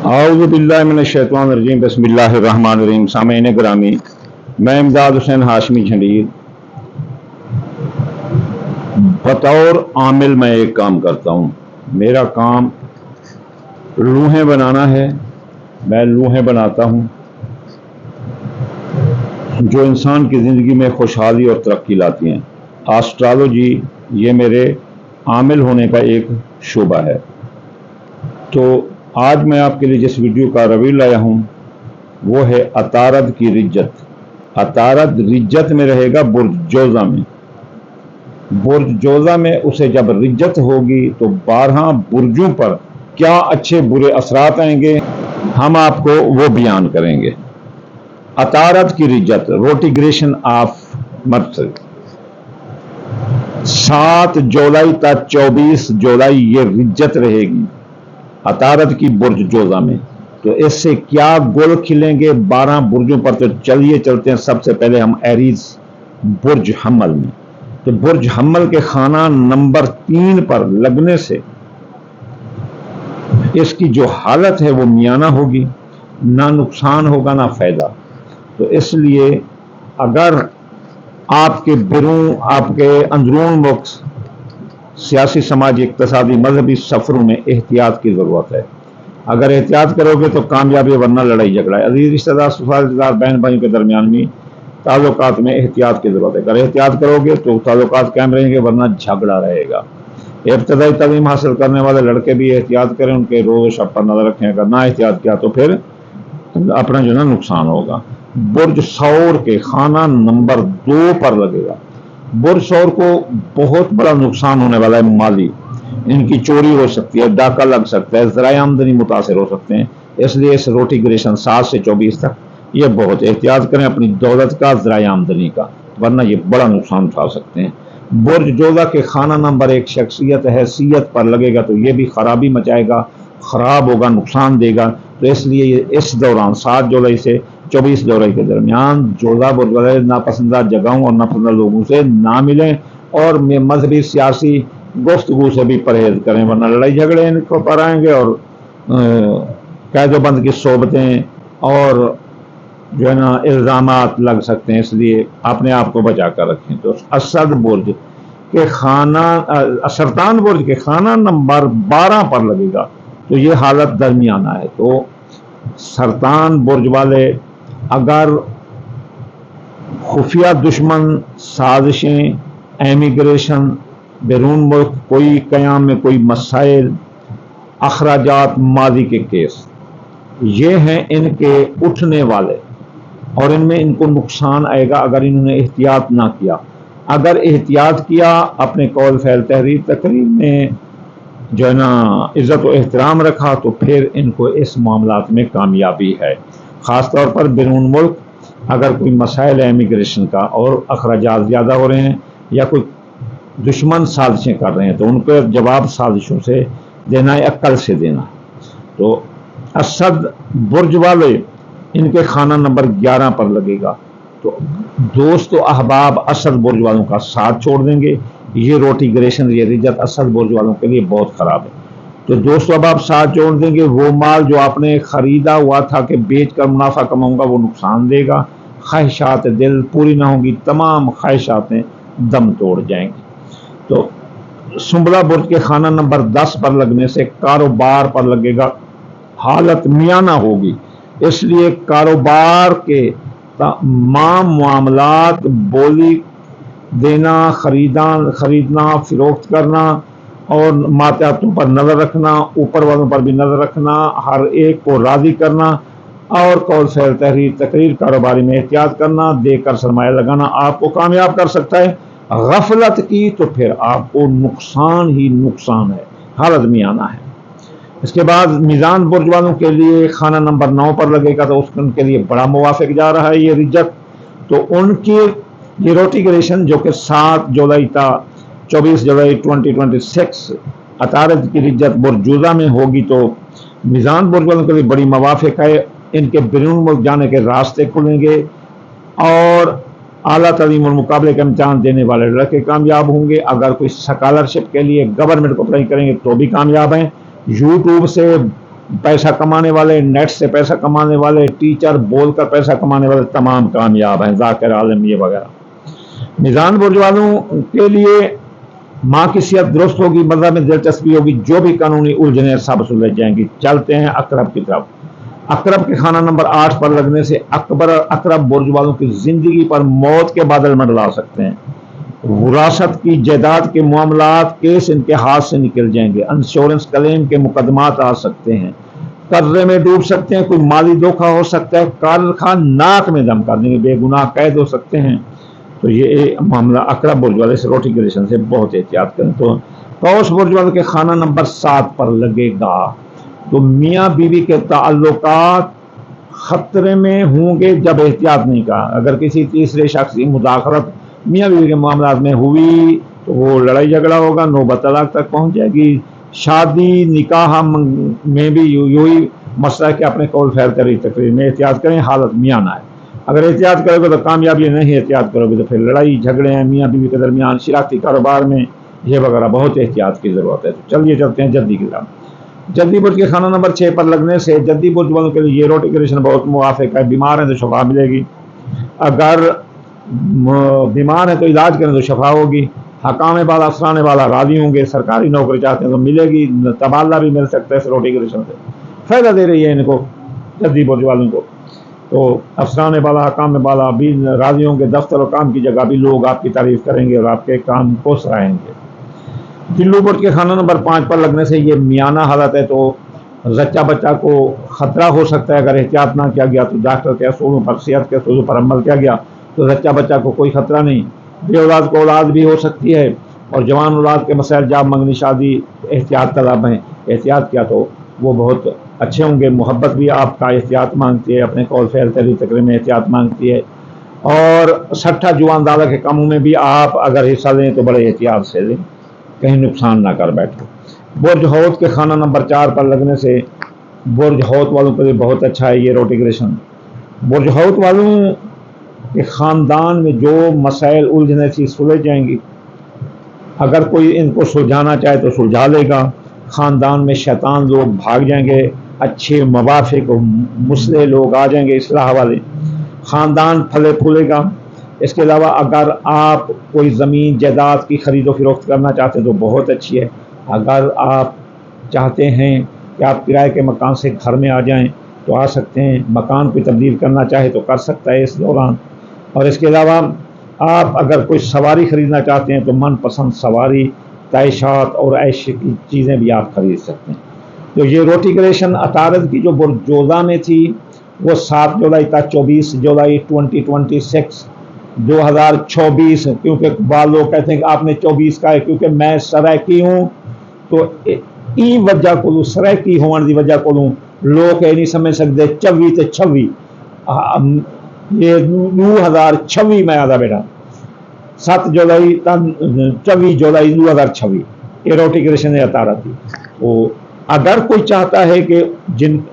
आऊज़ु बिल्लाहि मिनश्शैतानिर्रजीम बिस्मिल्लाहिर्रहमानिर्रहीम। सामईन गिरामी, मैं इमदाद हुसैन हाशमी झंडीर बतौर आमिल मैं एक काम करता हूँ। मेरा काम लूहें बनाना है। मैं लूहें बनाता हूँ जो इंसान की ज़िंदगी में खुशहाली और तरक्की लाती हैं। एस्ट्रोलॉजी ये मेरे आमिल होने का एक शोबा है। तो आज मैं आपके लिए जिस वीडियो का रिव्यू लाया हूँ वो है अतारद की रिज्जत। अतारद रिज्जत में रहेगा बुर्ज जोज़ा में। बुर्ज जोज़ा में उसे जब रिज्जत होगी तो 12 बुर्जों पर क्या अच्छे बुरे असरात आएंगे हम आपको वो बयान करेंगे। अतारद की रिज्जत, रोटिग्रेशन ऑफ मर्सर, 7 जुलाई तक 24 जुलाई ये रिज्जत रहेगी अतारद की बुर्ज जोज़ा में। तो इससे क्या गुल खिलेंगे 12 बुर्जों पर। तो चलिए चलते हैं सबसे पहले हम एरीज बुर्ज हम्मल में। तो बुर्ज हम्मल के खाना नंबर 3 पर लगने से इसकी जो हालत है वो मियाना होगी, ना नुकसान होगा ना फायदा। तो इसलिए अगर आपके बिरूं, आपके अंदरून मुल्क सियासी, समाजी, इक्तसादी, मजहबी सफरों में एहतियात की ज़रूरत है। अगर एहतियात करोगे तो कामयाबी, वरना लड़ाई झगड़ा है। अजीज रिश्तेदार, ससुरालदार, बहन भाइयों के दरमियान में ताल्लुकात में एहतियात की ज़रूरत है। अगर एहतियात करोगे तो ताल्लुकात कायम रहेंगे, वरना झगड़ा रहेगा। इब्तदाई तालीम हासिल करने वाले लड़के भी एहतियात करें, उनके रोज़ शब पर नजर रखें। अगर ना एहतियात किया तो फिर अपना जो ना नुकसान होगा। बुर्ज सौर के खाना नंबर 2 पर लगेगा। बुर्ज सौर को बहुत बड़ा नुकसान होने वाला है माली। इनकी चोरी हो सकती है, डाका लग सकता है, ज़राए आमदनी मुतासर हो सकते हैं। इसलिए इस रोटिग्रेशन 7 से 24 तक ये बहुत एहतियात करें अपनी दौलत का, ज़राए आमदनी का, वरना ये बड़ा नुकसान उठा सकते हैं। बुर्ज जोज़ा के खाना नंबर 1 शख्सियत, हैसियत पर लगेगा तो ये भी खराबी मचाएगा, ख़राब होगा, नुकसान देगा। तो इसलिए इस दौरान 7 जुलाई से 24 जुलाई के दरमियान जोज़ा बुर्ज वाले नापसंदा जगहों और नापसंदा लोगों से ना मिलें और मजहबी, सियासी गुफ्तगू से भी परहेज करें, वरना लड़ाई झगड़े इनको पर आएंगे और कैदोबंद की सोबतें और जो है ना इल्ज़ामात लग सकते हैं। इसलिए अपने आप को बचा कर रखें। तो असद बुर्ज के खाना, सरतान बुर्ज के खाना नंबर 12 पर लगेगा तो ये हालत दरमियाना है। तो सरतान बुर्ज वाले अगर खुफिया दुश्मन साजिशें, एमिग्रेशन, बैरून मुल्क कोई क़याम में कोई मसाइल, अखराजात, माजी के केस, ये हैं इनके उठने वाले और इनमें इनको नुकसान आएगा अगर इन्होंने एहतियात ना किया। अगर एहतियात किया, अपने कौल, फैल, तहरीर, तकरीर में जो है ना इज़्ज़त व एहतराम रखा, तो फिर इनको इस मामलात में कामयाबी है। ख़ास तौर पर बैरून मुल्क अगर कोई मसाइल है इमिग्रेशन का और अखराजात ज़्यादा हो रहे हैं या कोई दुश्मन साजिशें कर रहे हैं तो उनको जवाब साजिशों से देना है, अक्ल से देना। तो असद बुर्ज वाले, इनके खाना नंबर 11 पर लगेगा। तो दोस्तों, अहबाब असद बुर्ज वालों का साथ छोड़ देंगे। ये रोटिग्रेशन, ये रिज्जत असद बुर्ज वालों के लिए बहुत ख़राब है। तो दोस्तों, अब आप साथ छोड़ देंगे। वो माल जो आपने ख़रीदा हुआ था कि बेच कर मुनाफा कमाऊंगा, वो नुकसान देगा। ख्वाहिशात दिल पूरी ना होंगी, तमाम ख्वाहिशातें दम तोड़ जाएंगी। तो सुंबला बुर्ज के खाना नंबर 10 पर लगने से कारोबार पर लगेगा, हालत मियाना होगी। इसलिए कारोबार के तमाम मामलात, बोली देना, खरीदना, फिरोख्त करना और मातहतों पर नज़र रखना, ऊपर वालों पर भी नज़र रखना, हर एक को राज़ी करना और कौल, फैल, तहरीर, तकरीर, कारोबारी में एहतियात करना, देकर सरमाया लगाना आपको कामयाब कर सकता है। गफलत की तो फिर आपको नुकसान ही नुकसान है, हालत मियाना है। इसके बाद मीज़ान बुर्ज वालों के लिए खाना नंबर 9 पर लगेगा तो उनके लिए बड़ा मुवाफिक जा रहा है ये रिज्जत। तो उनकी ये रोटिग्रेशन जो कि 7 जुलाई था 24 जुलाई 2026 अतारद की रिज्जत बुर्ज जोज़ा में होगी तो मीज़ान बुर्ज वालों के लिए बड़ी मुवाफिक है। इनके बैरून मुल्क जाने के रास्ते खुलेंगे और आला तालीम और मुकाबले का इम्तिहान देने वाले लड़के कामयाब होंगे। अगर कोई स्कॉलरशिप के लिए गवर्नमेंट को अप्लाई करेंगे तो भी कामयाब हैं। यूट्यूब से पैसा कमाने वाले, नेट से पैसा कमाने वाले, टीचर बोलकर पैसा कमाने वाले तमाम कामयाब हैं, जाकिर आलम ये वगैरह। मिजान बुर्ज वालों के लिए माँ की सेहत दुरुस्त होगी, मज़हब में दिलचस्पी होगी, जो भी कानूनी उलझने सब सुलझ जाएंगी। चलते हैं अकरब की तरफ। अकरब के खाना नंबर 8 पर लगने से अकरब बुर्ज वालों की जिंदगी पर मौत के बादल मंडला सकते हैं। विरासत की जायदाद के मामलात केस इनके हाथ से निकल जाएंगे। इंश्योरेंस क्लेम के मुकदमात आ सकते हैं। कर्जे में डूब सकते हैं। कोई माली धोखा हो सकता है। कारखां नाक में दम कर देंगे। बेगुनाह कैद हो सकते हैं। तो ये मामला अकरब बुर्ज वाले से नोटिफिकेशन से बहुत एहतियात करें। तो कौस बुर्ज वाले के खाना नंबर 7 पर लगेगा। तो मियाँ बीवी के ताल्लुकात खतरे में होंगे जब एहतियात नहीं कहा। अगर किसी तीसरे शख्स की मुदाखलत मियाँ बीवी के मामलात में हुई तो वो लड़ाई झगड़ा होगा, नौबत तलाक तक पहुंच जाएगी। शादी निकाह में भी यही मसला है कि अपने कौल फैल करी तकरीर में एहतियात करें, हालत मियाँ ना है। अगर एहतियात करोगे तो कामयाबी, नहीं एहतियात करोगे तो फिर लड़ाई झगड़े हैं मियाँ बीवी के दरमियान, शिराकती कारोबार में ये वगैरह बहुत एहतियात की ज़रूरत है। तो चलिए चलते हैं जद्दी की तरफ। जद्दी बुर्ज के खाना नंबर 6 पर लगने से जद्दी बुर्ज वालों के लिए ये नोटिफिकेशन बहुत मुवाफिक है। बीमार हैं तो शफा मिलेगी। अगर बीमार है तो इलाज करें तो शफा होगी। हकाम बाला, असराने वाला राजी होंगे। सरकारी नौकरी चाहते हैं तो मिलेगी। तबादला भी मिल सकता है इस नोटिफिकेशन से। फ़ायदा दे रही है इनको, जद्दी बुर्ज वालों को। तो अफसराने वाला, हकाम वाला भी राजी होंगे। दफ्तर और काम की जगह भी लोग आपकी तारीफ करेंगे और आपके काम को सराहेंगे। दिल्लू बुर्ज के खाना नंबर 5 पर लगने से ये मियाना हालत है। तो जच्चा बच्चा को खतरा हो सकता है अगर एहतियात ना किया गया। तो डॉक्टर के असूलों पर, सेहत के असूलों पर अमल किया गया तो जच्चा बच्चा को कोई खतरा नहीं। बे औलाद को औलाद भी हो सकती है। और जवान औलाद के मसाइल, जाब मंगनी, शादी एहतियात तलब हैं। एहतियात किया तो वो बहुत अच्छे होंगे। मोहब्बत भी आपका एहतियात मांगती है, अपने कौल फैल तरी तकरीर में एहतियात मांगती है। और सट्ठा जुआन दादा के कामों में भी आप अगर हिस्सा लें तो बड़े एहतियात से लें, कहीं नुकसान ना कर बैठे। बुर्ज हौत के खाना नंबर 4 पर लगने से बुर्ज हौत वालों के लिए बहुत अच्छा है ये नोटिफिकेशन। बुर्ज हौत वालों के ख़ानदान में जो मसाइल उलझने थी सुलझ जाएंगी। अगर कोई इनको सुलझाना चाहे तो सुलझा लेगा। ख़ानदान में शैतान लोग भाग जाएंगे। अच्छे मवाफिक मुस्लिम लोग आ जाएंगे, इस्लाह वाले। ख़ानदान फले फूलेगा। इसके अलावा अगर आप कोई ज़मीन जायदाद की खरीदो फरोख्त करना चाहते हैं तो बहुत अच्छी है। अगर आप चाहते हैं कि आप किराए के मकान से घर में आ जाएं तो आ सकते हैं। मकान को तब्दील करना चाहे तो कर सकता है इस दौरान। और इसके अलावा आप अगर कोई सवारी ख़रीदना चाहते हैं तो मनपसंद सवारी, तयशात और ऐश की चीज़ें भी आप खरीद सकते हैं। तो ये नोटिफिकेशन अतारद की जो बुरजोज़ा में थी वो 7 जुलाई तक, 24 जुलाई 2024, क्योंकि बाद लोग कहते हैं कि आपने 24 का है, क्योंकि मैं सरायकी हूँ तो ई वजह को सरायकी होने की वजह को लोग ये नहीं समझ सकते 24 ते 26 ये 2026 में आदा बेटा 7 जुलाई तक 24 जुलाई 2026 ये नोटिफिकेशन अतारद थी। तो अगर कोई चाहता है कि जिन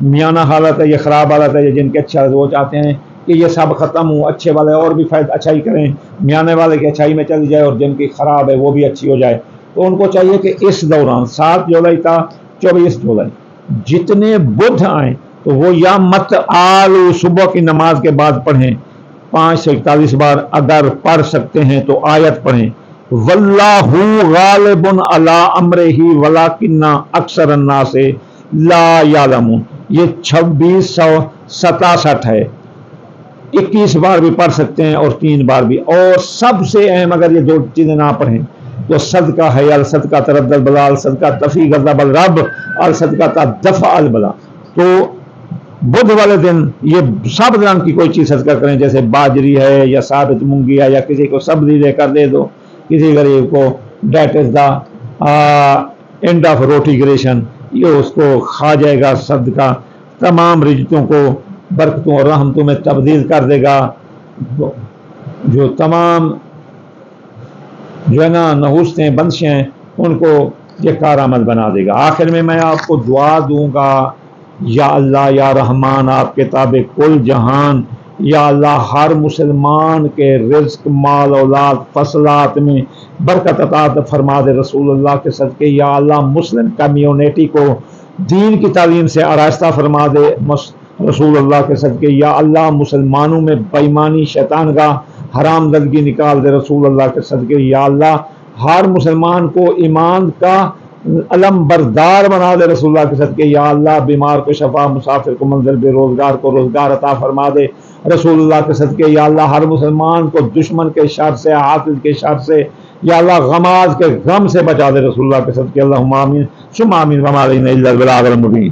मियाना हालत है, ये ख़राब हालत है, या जिनके अच्छा है वो चाहते हैं कि ये सब ख़त्म हो, अच्छे वाले और भी अच्छाई करें, मियाने वाले की अच्छाई में चली जाए और जिनकी ख़राब है वो भी अच्छी हो जाए, तो उनको चाहिए कि इस दौरान 7 जुलाई था 24 जुलाई जितने बुध आए तो वो या मत आलू सुबह की नमाज के बाद पढ़ें 5 से 41 बार। अगर पढ़ सकते हैं तो आयत पढ़ें, वल्लाहु गालिबुन अला अम्रिही वलाकिन्ना अक्सर अन्नास ला यालमून। ये 2667 है। 21 बार भी पढ़ सकते हैं और 3 बार भी। और सबसे अहम, अगर ये 2 चीज़ें ना पढ़ें तो सदका है अल सदका तरद्दल बला अल सदका तफी गज़ब अल रब अल सदका तदफ़ा अल बला। तो बुध वाले दिन ये साबित रंग की कोई चीज़ सदका करें, जैसे बाजरी है या साबित मूंगी है, या किसी को सब्जी लेकर दे दो, किसी गरीब को। That is the end of notification. ये उसको खा जाएगा सदका, तमाम रिजतों को बरकतों और रहमतों में तब्दील कर देगा। जो तमाम जो है ना नहुस्तें बंदिशें हैं उनको ये कारआमद बना देगा। आखिर में मैं आपको दुआ दूंगा, या अल्लाह या रहमान आपके ताबे कुल जहान, या अल्लाह हर मुसलमान के रिज़्क, माल, औलाद, फसलात में बरकत अता फरमा दे रसूलुल्लाह के सदके। या अल्लाह मुस्लिम कम्युनिटी को دین کی تعلیم سے آراستہ فرما دے رسول اللہ کے صدقے یا اللہ مسلمانوں میں بےایمانی شیطان کا حرام دلگی نکال دے رسول اللہ کے صدقے یا اللہ ہر مسلمان کو ایمان کا علم بردار بنا دے رسول اللہ کے صدقے یا اللہ بیمار کو شفا مسافر کو منزل بے روزگار کو روزگار عطا فرما دے رسول اللہ کے صدقے یا اللہ ہر مسلمان کو دشمن کے شر سے حاسد کے شر سے یا اللہ غماز کے غم سے بچا دے رسول اللہ کے صدقے اللہم آمین ثم آمین وما علینا الا البلاغ المبین